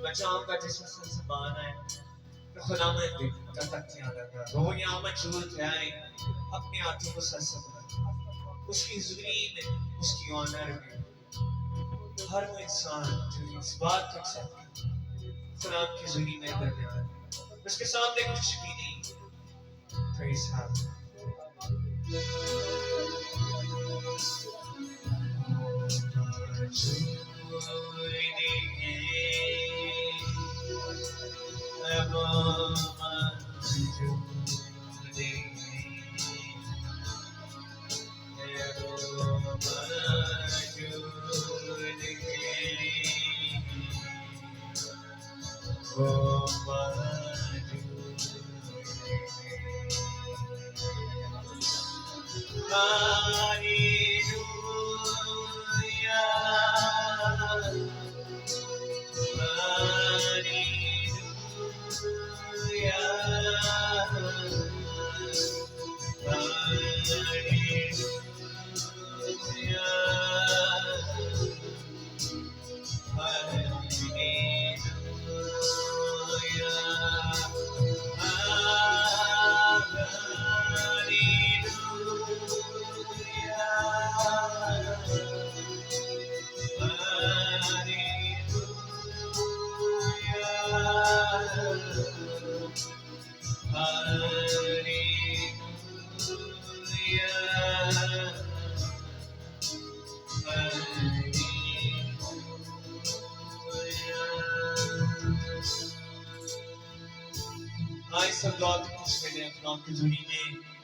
बचाव का जिसम समाना है तो खुदा में देख तत्त्या लगा वो यहाँ मौजूद है अपने हाथों को सर उसकी ज़मीन में उसकी ऑनर में हर वो इंसान जो इस बात को सकता खुदा की ज़मीन में दरमियान उसके सामने कुछ भी नहीं praise him I सब लौट कुछ मिले अपना की दुनिया में